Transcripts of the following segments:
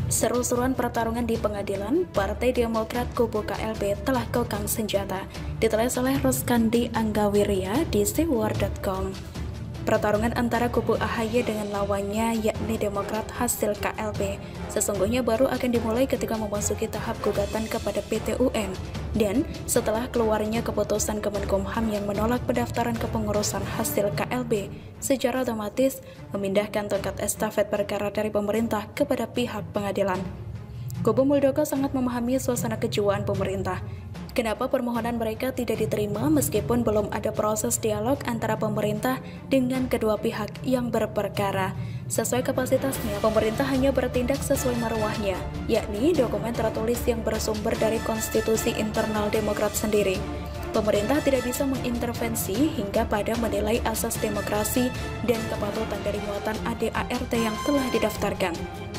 Seru-seruan pertarungan di pengadilan, Partai Demokrat kubu KLB telah kokang senjata, ditulis oleh Roskandi Anggawiria di siwar.com. Pertarungan antara kubu AHY dengan lawannya yakni Demokrat hasil KLB sesungguhnya baru akan dimulai ketika memasuki tahap gugatan kepada PT UN dan setelah keluarnya keputusan Kemenkumham yang menolak pendaftaran kepengurusan hasil KLB secara otomatis memindahkan tongkat estafet perkara dari pemerintah kepada pihak pengadilan. Kubu Muldoko sangat memahami suasana kejiwaan pemerintah. Kenapa permohonan mereka tidak diterima meskipun belum ada proses dialog antara pemerintah dengan kedua pihak yang berperkara. Sesuai kapasitasnya, pemerintah hanya bertindak sesuai marwahnya, yakni dokumen tertulis yang bersumber dari konstitusi internal Demokrat sendiri. Pemerintah tidak bisa mengintervensi hingga pada menilai asas demokrasi dan kepatutan dari muatan ADART yang telah didaftarkan.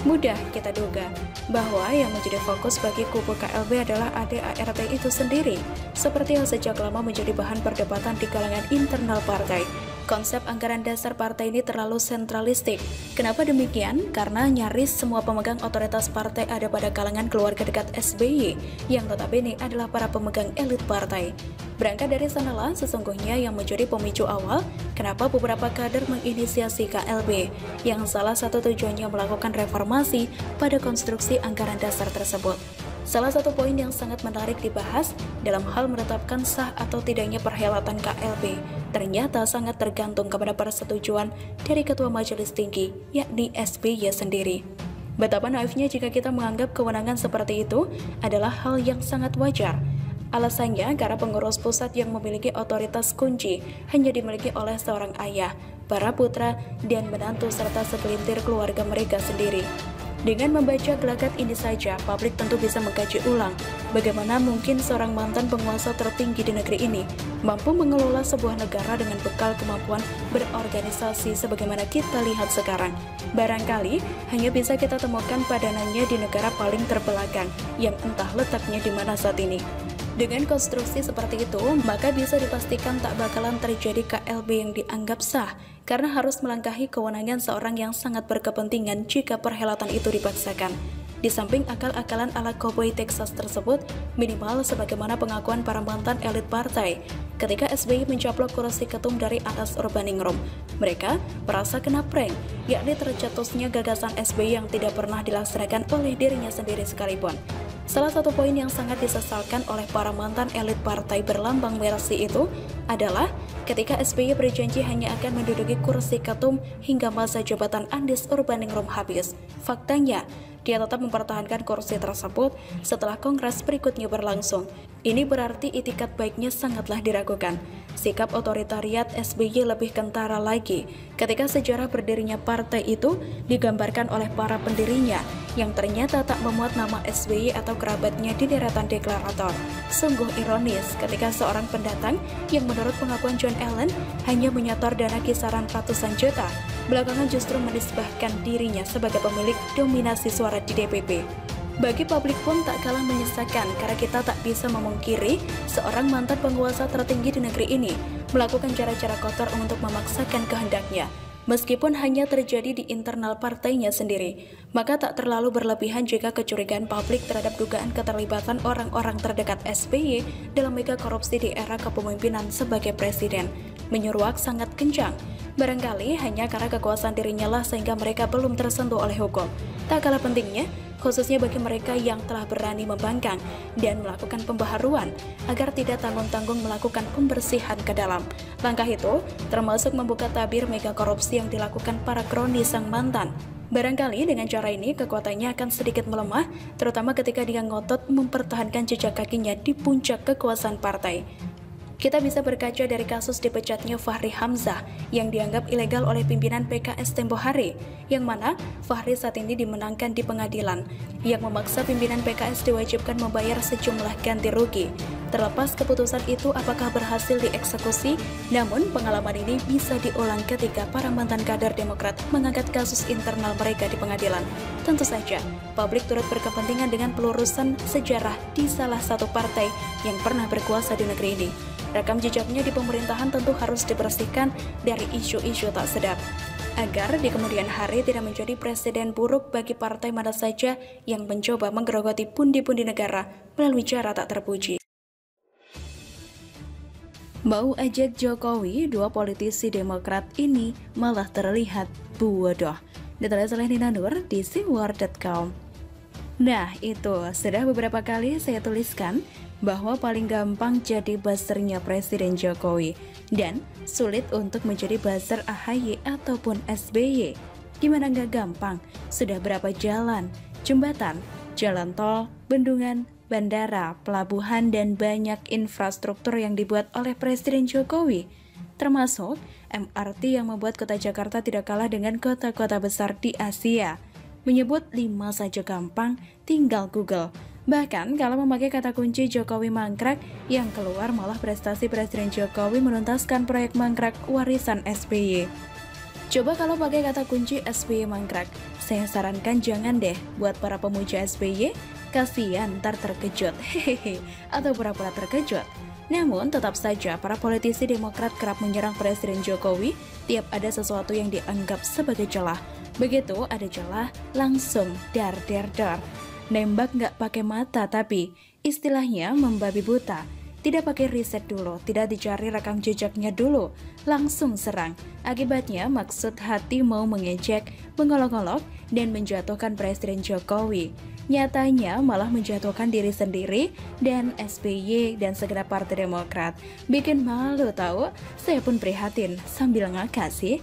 Mudah kita duga bahwa yang menjadi fokus bagi kubu KLB adalah ADART itu sendiri, seperti yang sejak lama menjadi bahan perdebatan di kalangan internal partai. Konsep anggaran dasar partai ini terlalu sentralistik. Kenapa demikian? Karena nyaris semua pemegang otoritas partai ada pada kalangan keluarga dekat SBY, yang notabene adalah para pemegang elit partai. Berangkat dari sanalah sesungguhnya yang menjadi pemicu awal kenapa beberapa kader menginisiasi KLB, yang salah satu tujuannya melakukan reformasi pada konstruksi anggaran dasar tersebut. Salah satu poin yang sangat menarik dibahas dalam hal menetapkan sah atau tidaknya perhelatan KLB ternyata sangat tergantung kepada persetujuan dari Ketua Majelis Tinggi, yakni SBY sendiri. Betapa naifnya jika kita menganggap kewenangan seperti itu adalah hal yang sangat wajar. Alasannya karena pengurus pusat yang memiliki otoritas kunci hanya dimiliki oleh seorang ayah, para putra, dan menantu serta segelintir keluarga mereka sendiri. Dengan membaca gelagat ini saja, publik tentu bisa mengkaji ulang bagaimana mungkin seorang mantan penguasa tertinggi di negeri ini mampu mengelola sebuah negara dengan bekal kemampuan berorganisasi sebagaimana kita lihat sekarang. Barangkali hanya bisa kita temukan padanannya di negara paling terbelakang yang entah letaknya di mana saat ini. Dengan konstruksi seperti itu, maka bisa dipastikan tak bakalan terjadi KLB yang dianggap sah, karena harus melangkahi kewenangan seorang yang sangat berkepentingan jika perhelatan itu dipaksakan. Di samping akal-akalan ala cowboy Texas tersebut, minimal sebagaimana pengakuan para mantan elit partai, ketika SBY mencaplok kursi ketum dari atas Urbaningrum, mereka merasa kena prank, yakni tercetusnya gagasan SBY yang tidak pernah dilaksanakan oleh dirinya sendiri sekalipun. Salah satu poin yang sangat disesalkan oleh para mantan elit partai berlambang Mercy itu adalah ketika SBY berjanji hanya akan menduduki kursi ketum hingga masa jabatan Andis Urbaningrum habis. Faktanya, dia tetap mempertahankan kursi tersebut setelah kongres berikutnya berlangsung. Ini berarti itikat baiknya sangatlah diragukan. Sikap otoritariat SBY lebih kentara lagi ketika sejarah berdirinya partai itu digambarkan oleh para pendirinya yang ternyata tak memuat nama SBY atau kerabatnya di deretan deklarator. Sungguh ironis ketika seorang pendatang yang menurut pengakuan John Allen hanya menyetor dana kisaran ratusan juta, belakangan justru menisbahkan dirinya sebagai pemilik dominasi suara di DPP. Bagi publik pun tak kalah menyesakan karena kita tak bisa memungkiri seorang mantan penguasa tertinggi di negeri ini melakukan cara-cara kotor untuk memaksakan kehendaknya. Meskipun hanya terjadi di internal partainya sendiri, maka tak terlalu berlebihan jika kecurigaan publik terhadap dugaan keterlibatan orang-orang terdekat SBY dalam mega korupsi di era kepemimpinan sebagai presiden menyeruak sangat kencang. Barangkali hanya karena kekuasaan dirinya lah sehingga mereka belum tersentuh oleh hukum. Tak kalah pentingnya, khususnya bagi mereka yang telah berani membangkang dan melakukan pembaharuan agar tidak tanggung-tanggung melakukan pembersihan ke dalam. Langkah itu termasuk membuka tabir mega korupsi yang dilakukan para kroni sang mantan. Barangkali dengan cara ini kekuatannya akan sedikit melemah, terutama ketika dia ngotot mempertahankan jejak kakinya di puncak kekuasaan partai. Kita bisa berkaca dari kasus dipecatnya Fahri Hamzah yang dianggap ilegal oleh pimpinan PKS tempo hari, yang mana Fahri saat ini dimenangkan di pengadilan, yang memaksa pimpinan PKS diwajibkan membayar sejumlah ganti rugi. Terlepas keputusan itu apakah berhasil dieksekusi, namun pengalaman ini bisa diulang ketika para mantan kader Demokrat mengangkat kasus internal mereka di pengadilan. Tentu saja, publik turut berkepentingan dengan pelurusan sejarah di salah satu partai yang pernah berkuasa di negeri ini. Rekam jejaknya di pemerintahan tentu harus dibersihkan dari isu-isu tak sedap. agar di kemudian hari tidak menjadi presiden buruk bagi partai mana saja yang mencoba menggerogoti pundi-pundi negara melalui cara tak terpuji. Mau ajak Jokowi, dua politisi Demokrat ini malah terlihat bodoh. Ditulis oleh Nina Nur di siwar.com. Nah, itu sudah beberapa kali saya tuliskan bahwa paling gampang jadi buzzernya Presiden Jokowi dan sulit untuk menjadi buzzer AHY ataupun SBY. Gimana nggak gampang? Sudah berapa jalan, jembatan, jalan tol, bendungan, bandara, pelabuhan, dan banyak infrastruktur yang dibuat oleh Presiden Jokowi, termasuk MRT yang membuat kota Jakarta tidak kalah dengan kota-kota besar di Asia. Menyebut 5 saja gampang, tinggal Google. Bahkan kalau memakai kata kunci Jokowi mangkrak, yang keluar malah prestasi Presiden Jokowi menuntaskan proyek mangkrak warisan SBY. Coba kalau pakai kata kunci SBY mangkrak, saya sarankan jangan deh buat para pemuja SBY, kasihan ntar terkejut, hehehe, atau pura-pura terkejut. Namun tetap saja para politisi Demokrat kerap menyerang Presiden Jokowi tiap ada sesuatu yang dianggap sebagai celah. Begitu ada celah, langsung dar. Nembak nggak pakai mata, tapi istilahnya membabi buta. Tidak pakai riset dulu, tidak dicari rekam jejaknya dulu, langsung serang. Akibatnya maksud hati mau mengejek, mengolok-olok, dan menjatuhkan Presiden Jokowi. Nyatanya malah menjatuhkan diri sendiri dan SBY dan segenap Partai Demokrat. Bikin malu tahu, saya pun prihatin sambil ngakak sih.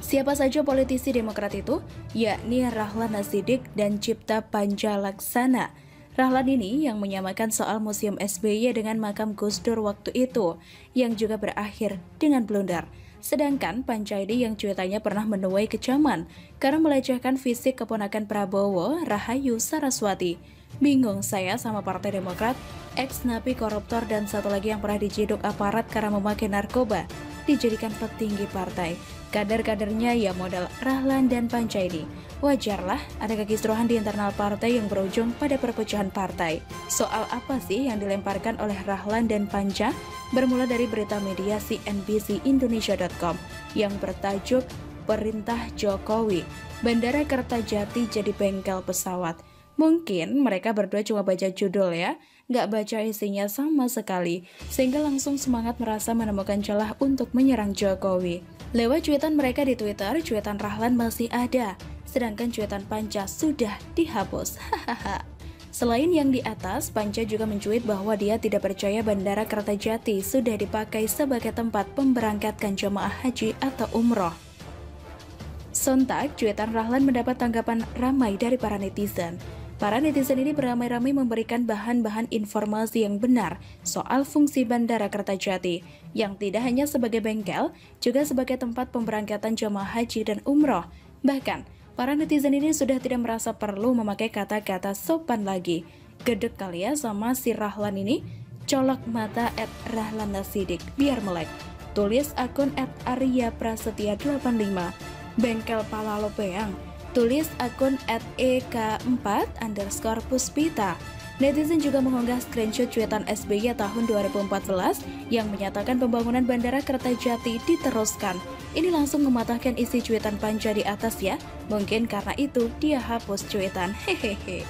Siapa saja politisi Demokrat itu? Yakni Rahlan Nasidik dan Cipta Panjalaksana. Rahlan ini yang menyamakan soal Museum SBY dengan makam Gus Dur waktu itu, yang juga berakhir dengan blunder. Sedangkan Pancaidi yang cuitannya pernah menuai kecaman karena melecehkan fisik keponakan Prabowo, Rahayu Saraswati. Bingung saya sama Partai Demokrat, ex-napi koruptor dan satu lagi yang pernah diciduk aparat karena memakai narkoba, dijadikan petinggi partai. Kader-kadernya ya modal Rahlan dan Pancaidi. Wajarlah ada kekisruhan di internal partai yang berujung pada perpecahan partai. Soal apa sih yang dilemparkan oleh Rahlan dan Panca? Bermula dari berita media CNBC-Indonesia.com yang bertajuk Perintah Jokowi, Bandara Kertajati jadi bengkel pesawat. Mungkin mereka berdua cuma baca judul ya, nggak baca isinya sama sekali, sehingga langsung semangat merasa menemukan celah untuk menyerang Jokowi. Lewat cuitan mereka di Twitter, cuitan Rahlan masih ada, sedangkan cuitan Panca sudah dihapus. Hahaha. Selain yang di atas, Panca juga mencuit bahwa dia tidak percaya Bandara Kertajati sudah dipakai sebagai tempat pemberangkatkan jemaah haji atau umroh. Sontak, cuitan Rahlan mendapat tanggapan ramai dari para netizen. Para netizen ini beramai-ramai memberikan bahan-bahan informasi yang benar soal fungsi Bandara Kertajati, yang tidak hanya sebagai bengkel, juga sebagai tempat pemberangkatan jemaah haji dan umroh. Bahkan, para netizen ini sudah tidak merasa perlu memakai kata-kata sopan lagi. Gedek kali ya sama si Rahlan ini, colok mata @Rahlan Nasidik, biar melek. Tulis akun @Arya_Prasetya85, bengkel pala lopeang. Tulis akun @ek4_puspita. Netizen juga mengunggah screenshot cuitan SBY tahun 2014 yang menyatakan pembangunan Bandara Kertajati diteruskan. Ini langsung mematahkan isi cuitan Panca di atas ya. Mungkin karena itu dia hapus cuitan. Hehehe.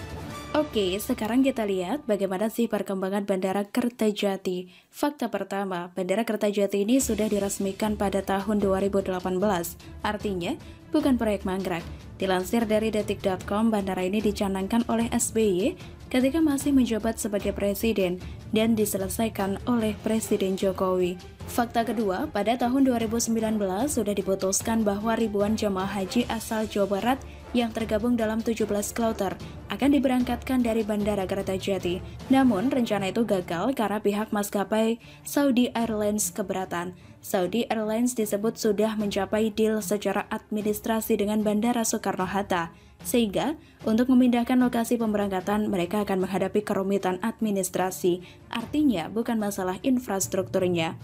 Oke, sekarang kita lihat bagaimana sih perkembangan Bandara Kertajati. Fakta pertama, Bandara Kertajati ini sudah diresmikan pada tahun 2018. Artinya, bukan proyek mangkrak. Dilansir dari detik.com, bandara ini dicanangkan oleh SBY ketika masih menjabat sebagai presiden dan diselesaikan oleh Presiden Jokowi. Fakta kedua, pada tahun 2019 sudah diputuskan bahwa ribuan jemaah haji asal Jawa Barat yang tergabung dalam 17 kloter akan diberangkatkan dari Bandara Kertajati. Namun, rencana itu gagal karena pihak maskapai Saudi Airlines keberatan. Saudi Airlines disebut sudah mencapai deal secara administrasi dengan Bandara Soekarno-Hatta, sehingga untuk memindahkan lokasi pemberangkatan mereka akan menghadapi kerumitan administrasi, artinya bukan masalah infrastrukturnya.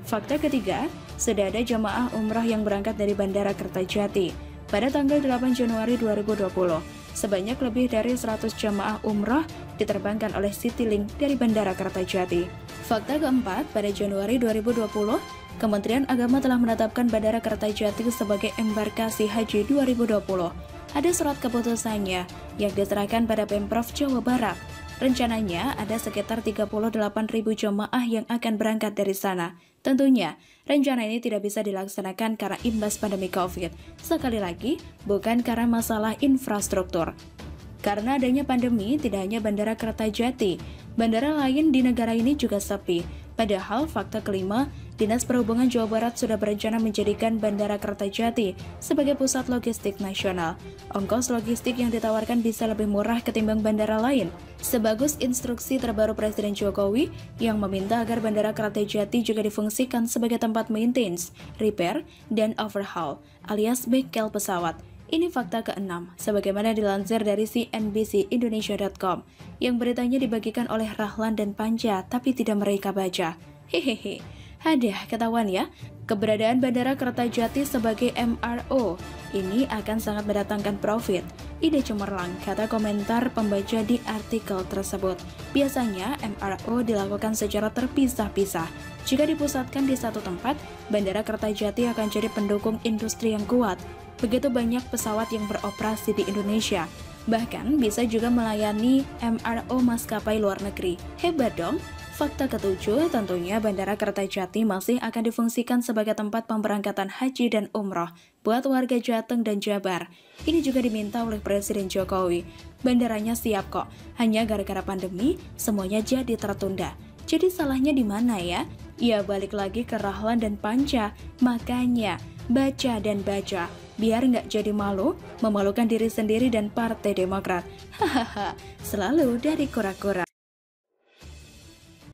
Fakta ketiga, sudah ada jemaah umrah yang berangkat dari Bandara Kertajati pada tanggal 8 Januari 2020. Sebanyak lebih dari 100 jemaah umrah diterbangkan oleh Citylink dari Bandara Kertajati. Fakta keempat, pada Januari 2020, Kementerian Agama telah menetapkan Bandara Kertajati sebagai embarkasi haji 2020. Ada surat keputusannya yang diserahkan pada Pemprov Jawa Barat. Rencananya ada sekitar 38.000 jemaah yang akan berangkat dari sana. Tentunya, rencana ini tidak bisa dilaksanakan karena imbas pandemi COVID. Sekali lagi, bukan karena masalah infrastruktur. Karena adanya pandemi, tidak hanya Bandara Kertajati, bandara lain di negara ini juga sepi. Padahal fakta kelima, Dinas Perhubungan Jawa Barat sudah berencana menjadikan Bandara Kertajati sebagai pusat logistik nasional. Ongkos logistik yang ditawarkan bisa lebih murah ketimbang bandara lain. Sebagus instruksi terbaru Presiden Jokowi yang meminta agar Bandara Kertajati juga difungsikan sebagai tempat maintenance, repair, dan overhaul, alias bengkel pesawat. Ini fakta ke-6, sebagaimana dilansir dari cnbcindonesia.com, yang beritanya dibagikan oleh Rahlan dan Panja, tapi tidak mereka baca. Hehehe, ada ketahuan ya, keberadaan Bandara Kertajati sebagai MRO ini akan sangat mendatangkan profit. Ide cemerlang, kata komentar pembaca di artikel tersebut. Biasanya MRO dilakukan secara terpisah-pisah. Jika dipusatkan di satu tempat, Bandara Kertajati akan jadi pendukung industri yang kuat. Begitu banyak pesawat yang beroperasi di Indonesia. Bahkan bisa juga melayani MRO maskapai luar negeri. Hebat dong! Fakta ketujuh, tentunya Bandara Kertajati masih akan difungsikan sebagai tempat pemberangkatan haji dan umroh buat warga Jateng dan Jabar. Ini juga diminta oleh Presiden Jokowi. Bandaranya siap kok, hanya gara-gara pandemi semuanya jadi tertunda. Jadi salahnya di mana ya? Ya balik lagi ke Rahlan dan Panca. Makanya, baca dan baca. Biar nggak jadi malu, memalukan diri sendiri dan Partai Demokrat. Hahaha, selalu dari kura-kura.